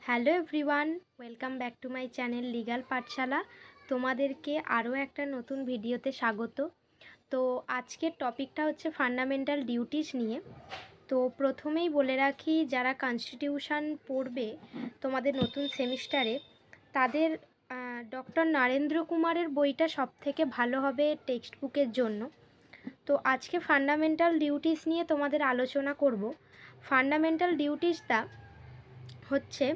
Hello everyone, welcome back to my channel legal পাঠশালা। তোমাদেরকে আরও একটা নতুন ভিডিওতে স্বাগত। তো আজকের টপিকটা হচ্ছে ফান্ডামেন্টাল ডিউটিস নিয়ে। তো প্রথমেই বলে রাখি, যারা কনস্টিটিউশন পড়বে তোমাদের নতুন সেমিস্টারে, তাদের ডক্টর নরেন্দ্র কুমারের বইটা সবথেকে ভালো হবে টেক্সট বুকের জন্য। তো আজকে ফান্ডামেন্টাল ডিউটিস নিয়ে তোমাদের আলোচনা করব। ফান্ডামেন্টাল ডিউটিসটা হচ্ছে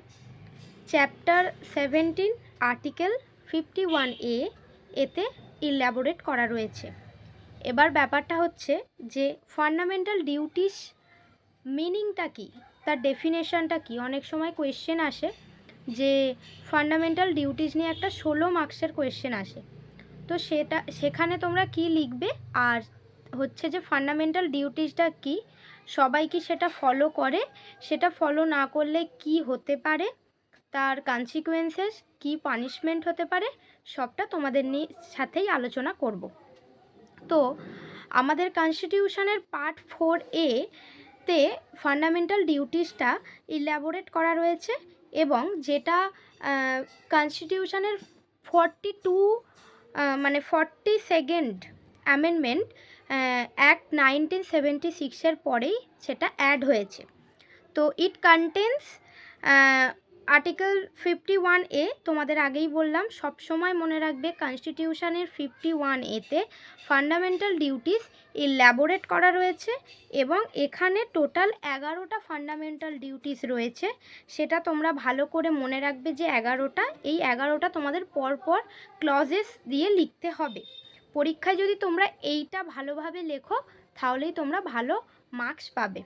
চ্যাপ্টার 17 আর্টিকেল 51A এতে ইলাবোরেট করা রয়েছে। এবার ব্যাপারটা হচ্ছে যে ফান্ডামেন্টাল ডিউটিস মিনিংটা কী, তার ডেফিনেশনটা কী। অনেক সময় কোয়েশ্চেন আসে যে ফান্ডামেন্টাল ডিউটিস নিয়ে একটা 16 মার্কসের কোয়েশ্চেন আসে, তো সেখানে তোমরা কি লিখবে, আর হচ্ছে যে ফান্ডামেন্টাল ডিউটিসটা কি, সবাই কি সেটা ফলো করে, সেটা ফলো না করলে কি হতে পারে, তার কনসিকুয়েন্সেস কি, পানিশমেন্ট হতে পারে, সবটা তোমাদের সাথেই আলোচনা করব। তো আমাদের কনস্টিটিউশনের পার্ট 4A তে ফান্ডামেন্টাল ডিউটিসটা ইলাবোরেট করা রয়েছে, এবং যেটা কনস্টিটিউশনের 42nd অ্যামেন্ডমেন্ট অ্যাক্ট 1976-এর পরেই সেটা অ্যাড হয়েছে। তো ইট কন্টেন্স আর্টিকেল 51A। তোমাদের আগেই বললাম, সবসময় মনে রাখবে কনস্টিটিউশনের 51A-তে ফান্ডামেন্টাল ডিউটিস ইলাবোরেট করা রয়েছে, এবং এখানে টোটাল 11টা ফান্ডামেন্টাল ডিউটিস রয়েছে। সেটা তোমরা ভালো করে মনে রাখবে যে 11টা, এই 11টা তোমাদের পরপর ক্লজেস দিয়ে লিখতে হবে। পরীক্ষায় যদি তোমরা এইটা ভালোভাবে লেখো, তাহলেই তোমরা ভালো মার্কস পাবে।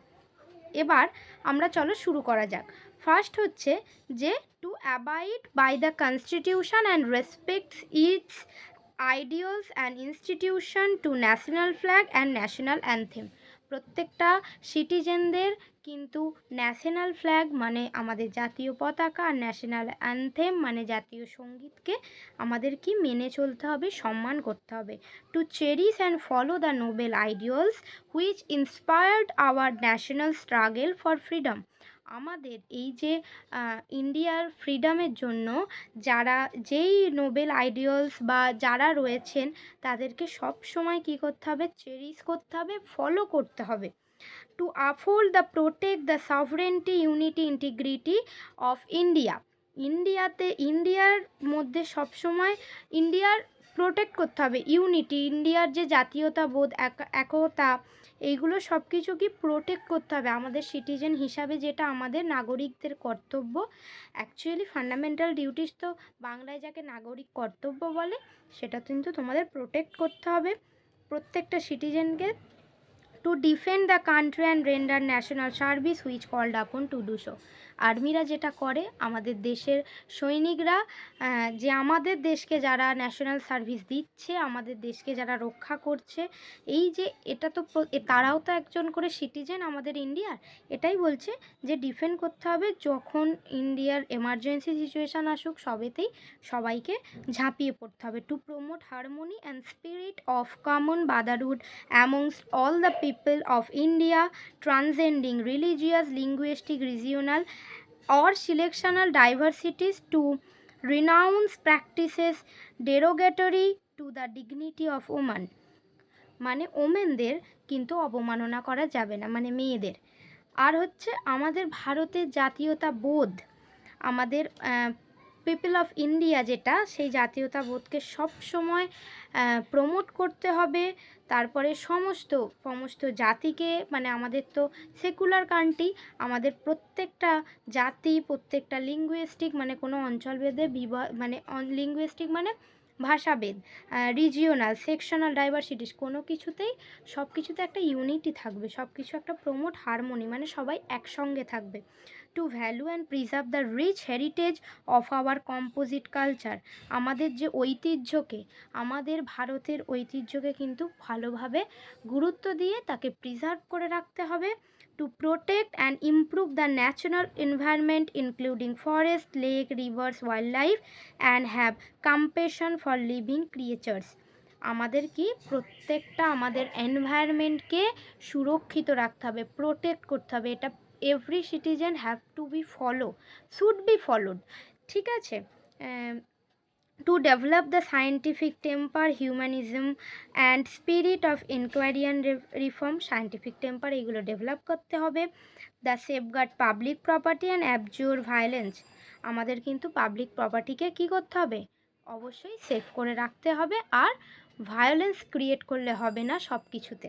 এবার আমরা চলো শুরু করা যাক। ফার্স্ট হচ্ছে যে to abide by the constitution and respects its ideals and institution to national flag and national anthem. প্রত্যেকটা সিটিজেনদের কিন্তু ন্যাশনাল ফ্ল্যাগ মানে আমাদের জাতীয় পতাকা, আর ন্যাশনাল অ্যানথেম মানে জাতীয় সঙ্গীতকে আমাদের কি মেনে চলতে হবে, সম্মান করতে হবে। To cherish and follow the noble ideals which inspired our national struggle for freedom. আমাদের এই যে ইন্ডিয়ার ফ্রিডমের জন্য যারা যেই নোবেল আইডিয়ালস বা যারা রয়েছেন, তাদেরকে সব সময় কী করতে হবে, চেরিশ করতে হবে, ফলো করতে হবে। Two uphold the protect the sovereignty unity integrity of India. ইন্ডিয়ার মধ্যে সবসময় ইন্ডিয়ার প্রোটেক্ট করতে হবে, ইউনিটি, ইন্ডিয়ার যে জাতীয়তাবোধ, একতা, এইগুলো সব কিছু কি প্রোটেক্ট করতে হবে আমাদের সিটিজেন হিসাবে, যেটা আমাদের নাগরিকদের কর্তব্য। অ্যাকচুয়ালি ফান্ডামেন্টাল ডিউটিস তো বাংলায় যাকে নাগরিক কর্তব্য বলে, সেটা কিন্তু তোমাদের প্রোটেক্ট করতে হবে প্রত্যেকটা সিটিজেনকে। To defend the country and render national service which called upon to do so. আর্মিরা যেটা করে, আমাদের দেশের সৈনিকরা যে আমাদের দেশকে যারা ন্যাশনাল সার্ভিস দিচ্ছে, আমাদের দেশকে যারা রক্ষা করছে, এই যে এটা তো তারাও তো একজন করে সিটিজেন আমাদের ইন্ডিয়ার। এটাই বলছে যে ডিফেন্ড করতে হবে, যখন ইন্ডিয়ার এমার্জেন্সি সিচুয়েশান আসুক, সবাইকে ঝাঁপিয়ে পড়তে হবে। To promote harmony and spirit of common Brotherhood amongst all the people of India, transcending religious, linguistic, regional or selectional diversities, to renounce practices derogatory to the dignity of women। মানে ওমেনদের কিন্তু অবমাননা করা যাবে না, মানে মেয়েদের। আর হচ্ছে আমাদের ভারতের জাতীয়তা বোধ, আমাদের পিপল অফ ইন্ডিয়া যেটা, সেই জাতীয়তাবোধকে সব সময় প্রমোট করতে হবে। তারপরে সমস্ত জাতিকে, মানে আমাদের তো সেকুলার কান্ট্রি, আমাদের প্রত্যেকটা জাতি, প্রত্যেকটা লিঙ্গুইস্টিক, মানে কোনো অঞ্চলভেদে লিঙ্গুইস্টিক মানে ভাষাভেদ, রিজিওনাল, সেকশনাল ডাইভার্সিটিস, কোনো কিছুতেই সব কিছুতে একটা ইউনিটি থাকবে, সব কিছু একটা প্রমোট হারমোনি, মানে সবাই একসঙ্গে থাকবে। To value and preserve the rich heritage of our composite culture. আমাদের যে ঐতিহ্যকে, আমাদের ভারতের ঐতিহ্যকে কিন্তু ভালোভাবে গুরুত্ব দিয়ে তাকে প্রিজার্ভ করে রাখতে হবে। To protect and improve the natural environment including forest, lake, rivers, wild life and have compassion for living creatures. আমাদের কি প্রত্যেকটা আমাদের এনভায়রনমেন্টকে সুরক্ষিত রাখতে হবে, প্রোটেক্ট করতে হবে। এটা every citizen have to be should be followed, ঠিক আছে। To develop the scientific temper, humanism and spirit of inquiry and reform, scientific temper এইগুলো ডেভেলপ করতে হবে। The safeguard public property and abjure violence, আমাদের কিন্তু পাবলিক প্রপার্টিকে কী করতে হবে, অবশ্যই সেফ করে রাখতে হবে, আর ভায়োলেন্স ক্রিয়েট করলে হবে না সব কিছুতে।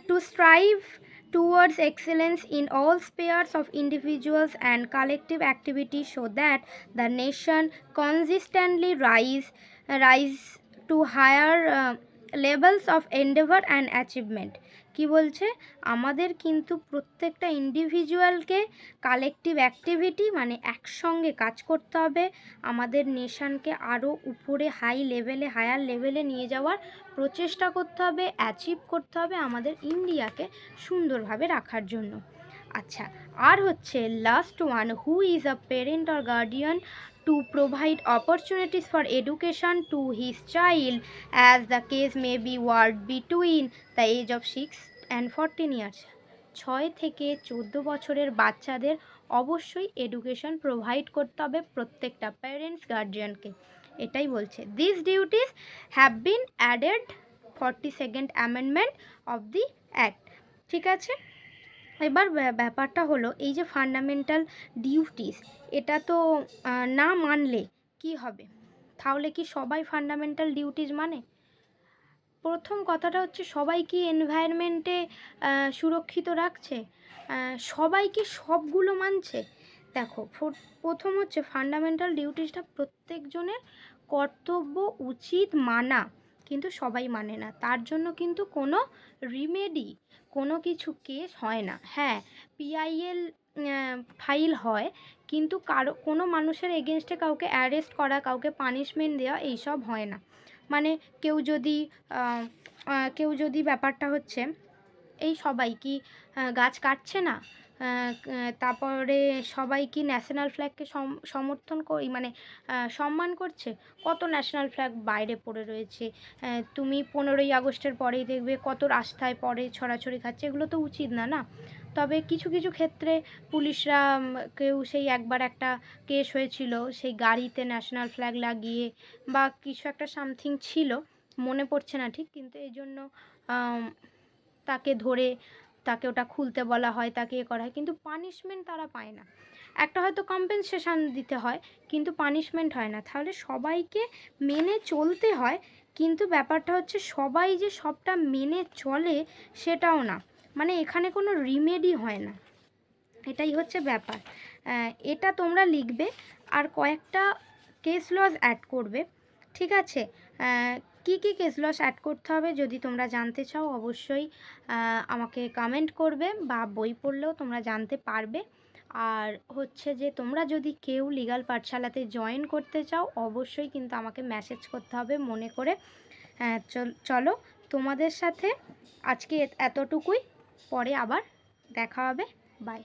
To strive towards excellence in all spheres of individuals and collective activity so that the nation consistently rise to higher levels of endeavor and achievement। কি বলছে, আমাদের কিন্তু প্রত্যেকটা ইন্ডিভিজুয়ালকে কালেকটিভ অ্যাক্টিভিটি মানে একসঙ্গে কাজ করতে হবে, আমাদের নেশনকে আরও উপরে হায়ার লেভেলে নিয়ে যাওয়ার প্রচেষ্টা করতে হবে, অ্যাচিভ করতে হবে আমাদের ইন্ডিয়াকে সুন্দরভাবে রাখার জন্য। আচ্ছা, আর হচ্ছে last one, who is a parent or guardian to provide opportunities for education to his child as the case may be ward between the age of 6 and 14 years। 6 থেকে 14 বছরের বাচ্চাদের অবশ্যই এডুকেশন প্রোভাইড করতে হবে প্রত্যেকটা প্যারেন্টস গার্জিয়ানকে, এটাই বলছে। This duties have been added 42nd amendment of the act, ঠিক আছে। এবার ব্যাপারটা হলো এই যে ফান্ডামেন্টাল ডিউটিস, এটা তো না মানলে কি হবে, তাহলে কি সবাই ফান্ডামেন্টাল ডিউটিস মানে? প্রথম কথাটা হচ্ছে সবাই কি এনভায়রনমেন্টে সুরক্ষিত রাখছে? সবাই কি সবগুলো মানছে? দেখো, প্রথম হচ্ছে ফান্ডামেন্টাল ডিউটিসটা প্রত্যেকজনের কর্তব্য, উচিত মানা, কিন্তু সবাই মানে না, তার জন্য কিন্তু কোনো রিমেডি, কোনো কিছু কেস হয় না। হ্যাঁ, পিআইএল ফাইল হয়, কিন্তু কোনো মানুষের এগেনস্টে কাউকে অ্যারেস্ট করা, কাউকে পানিশমেন্ট দেওয়া এইসব হয় না। মানে কেউ যদি ব্যাপারটা হচ্ছে এই সবাই কি গাছ কাটছে না, তারপরে সবাই কি ন্যাশনাল ফ্ল্যাগকে সমর্থন মানে সম্মান করছে? কত ন্যাশনাল ফ্ল্যাগ বাইরে পড়ে রয়েছে, তুমি 15ই আগস্টের পরেই দেখবে কত রাস্তায় পড়ে ছড়াছড়ি খাচ্ছে, এগুলো তো উচিত না, না। তবে কিছু কিছু ক্ষেত্রে পুলিশরা কেউ সেই একবার একটা কেস হয়েছিল, সেই গাড়িতে ন্যাশনাল ফ্ল্যাগ লাগিয়ে বা কিছু একটা সামথিং ছিল, মনে পড়ছে না ঠিক, কিন্তু এই জন্য তাকে ধরে তাকে ওটা খুলতে বলা হয়, তাকে করা হয়, কিন্তু পানিশমেন্ট তারা পায় না। একটা হয়তো কম্পেনসেশন দিতে হয়, কিন্তু পানিশমেন্ট হয় না। তাহলে সবাইকে মেনে চলতে হয়, কিন্তু ব্যাপারটা হচ্ছে সবাই যে সবটা মেনে চলে সেটাও না, মানে এখানে কোনো রিমেডি হয় না, এটাই হচ্ছে ব্যাপার। এটা তোমরা লিখবে আর কয়েকটা কেস লজ অ্যাড করবে, ঠিক আছে। কি কি কেস লস অ্যাড করতে হবে যদি তোমরা জানতে চাও, অবশ্যই আমাকে কমেন্ট করবে, বা বই পড়লেও তোমরা জানতে পারবে। আর হচ্ছে যে তোমরা যদি কেউ লিগাল পাঠশালাতে জয়েন করতে চাও, অবশ্যই কিন্তু আমাকে মেসেজ করতে হবে মনে করে। চলো, তোমাদের সাথে আজকে এতটুকুই, পরে আবার দেখা হবে, বাই।